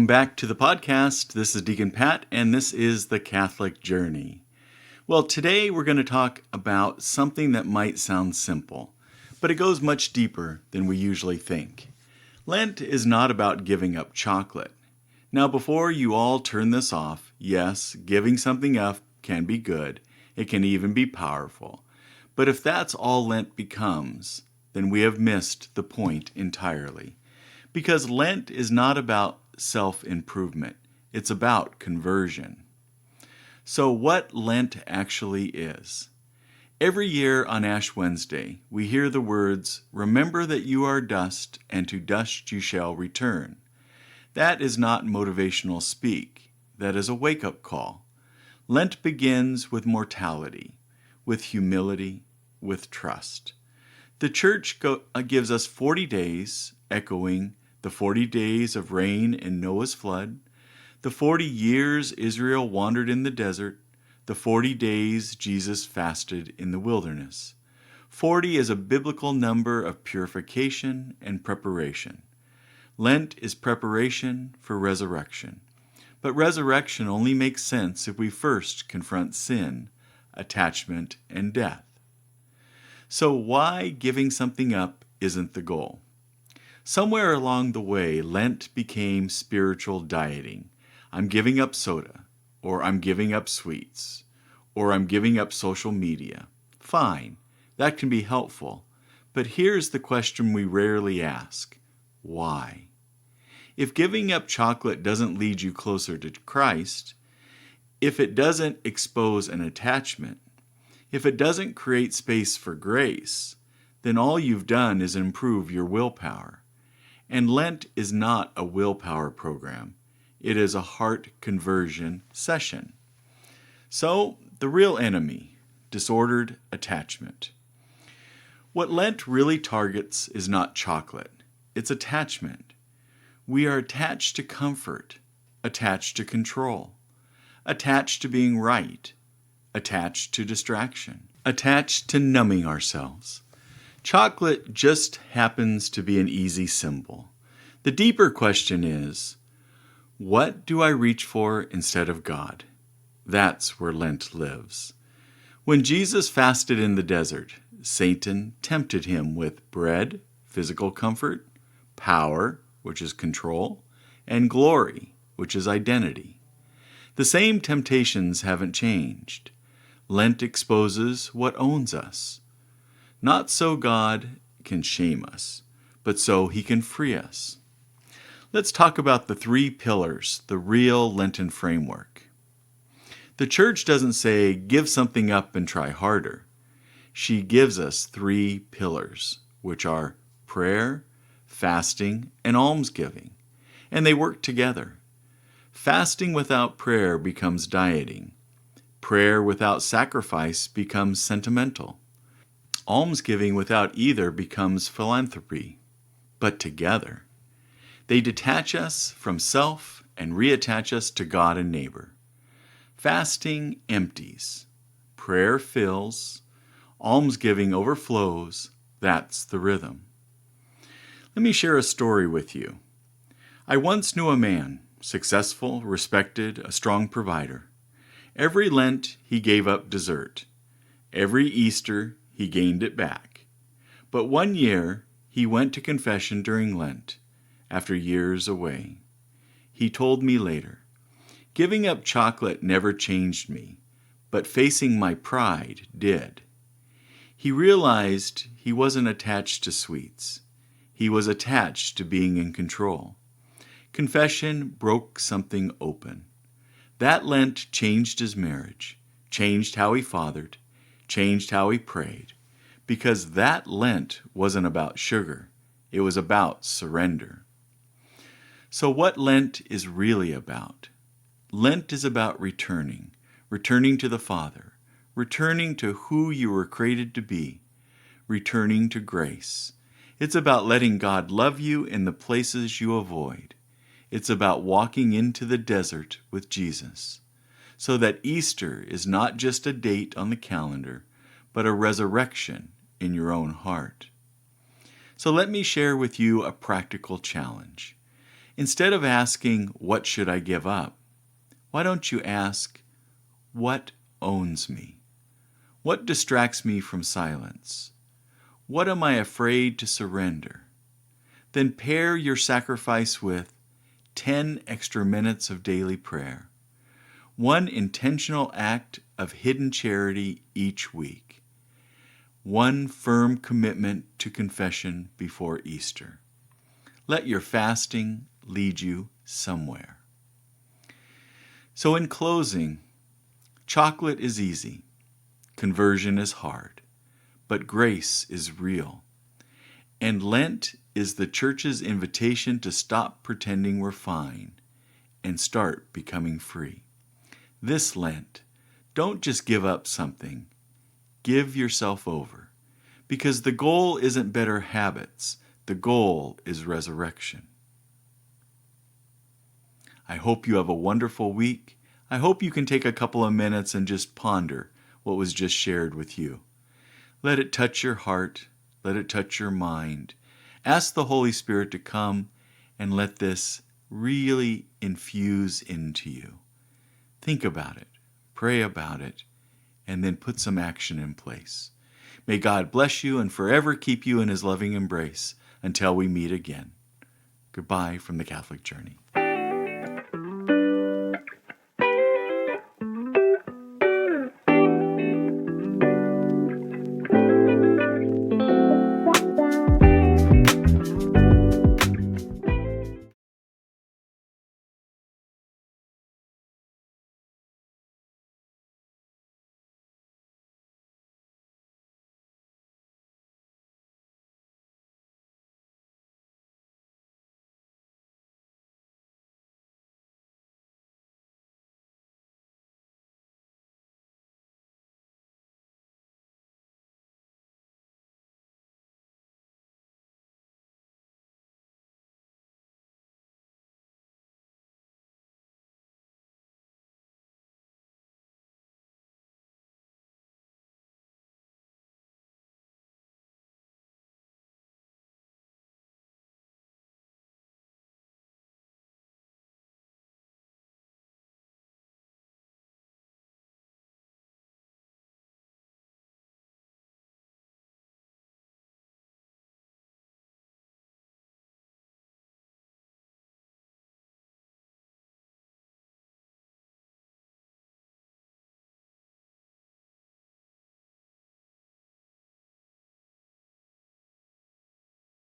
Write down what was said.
Welcome back to the podcast. This is Deacon Pat, and this is the Catholic Journey. Well, today we're going to talk about something that might sound simple, but it goes much deeper than we usually think. Lent is not about giving up chocolate. Now, before you all turn this off, yes, giving something up can be good. It can even be powerful. But if that's all Lent becomes, then we have missed the point entirely. Because Lent is not about self-improvement. It's about conversion. So what Lent actually is. Every year on Ash Wednesday, we hear the words, "Remember that you are dust, and to dust you shall return." That is not motivational speak. That is a wake-up call. Lent begins with mortality, with humility, with trust. The Church gives us 40 days, echoing the 40 days of rain in Noah's flood, the 40 years Israel wandered in the desert, the 40 days Jesus fasted in the wilderness. 40 is a biblical number of purification and preparation. Lent is preparation for resurrection. But resurrection only makes sense if we first confront sin, attachment, and death. So why giving something up isn't the goal? Somewhere along the way, Lent became spiritual dieting. I'm giving up soda, or I'm giving up sweets, or I'm giving up social media. Fine, that can be helpful. But here's the question we rarely ask. Why? If giving up chocolate doesn't lead you closer to Christ, if it doesn't expose an attachment, if it doesn't create space for grace, then all you've done is improve your willpower. And Lent is not a willpower program. It is a heart conversion session. So, the real enemy, disordered attachment. What Lent really targets is not chocolate. It's attachment. We are attached to comfort, attached to control, attached to being right, attached to distraction, attached to numbing ourselves. Chocolate just happens to be an easy symbol. The deeper question is, what do I reach for instead of God? That's where Lent lives. When Jesus fasted in the desert, Satan tempted him with bread, physical comfort, power, which is control, and glory, which is identity. The same temptations haven't changed. Lent exposes what owns us. Not so God can shame us, but so he can free us. Let's talk about the 3 pillars, the real Lenten framework. The Church doesn't say, give something up and try harder. She gives us 3 pillars, which are prayer, fasting, and almsgiving, and they work together. Fasting without prayer becomes dieting. Prayer without sacrifice becomes sentimental. Almsgiving without either becomes philanthropy, but together. They detach us from self and reattach us to God and neighbor. Fasting empties. Prayer fills. Almsgiving overflows. That's the rhythm. Let me share a story with you. I once knew a man, successful, respected, a strong provider. Every Lent, he gave up dessert. Every Easter, he gained it back. But one year, he went to confession during Lent, after years away. He told me later, giving up chocolate never changed me, but facing my pride did. He realized he wasn't attached to sweets. He was attached to being in control. Confession broke something open. That Lent changed his marriage, changed how he fathered, changed how he prayed, because that Lent wasn't about sugar. It was about surrender. So what Lent is really about? Lent is about returning to the Father, returning to who you were created to be, returning to grace. It's about letting God love you in the places you avoid. It's about walking into the desert with Jesus, so that Easter is not just a date on the calendar, but a resurrection in your own heart. So let me share with you a practical challenge. Instead of asking, "What should I give up?" why don't you ask, "What owns me? What distracts me from silence? What am I afraid to surrender?" Then pair your sacrifice with 10 extra minutes of daily prayer, one intentional act of hidden charity each week, one firm commitment to confession before Easter. Let your fasting lead you somewhere. So in closing, chocolate is easy, conversion is hard, but grace is real. And Lent is the church's invitation to stop pretending we're fine and start becoming free. This Lent, don't just give up something, give yourself over. Because the goal isn't better habits, the goal is resurrection. I hope you have a wonderful week. I hope you can take a couple of minutes and just ponder what was just shared with you. Let it touch your heart. Let it touch your mind. Ask the Holy Spirit to come and let this really infuse into you. Think about it, pray about it, and then put some action in place. May God bless you and forever keep you in His loving embrace until we meet again. Goodbye from the Catholic Journey.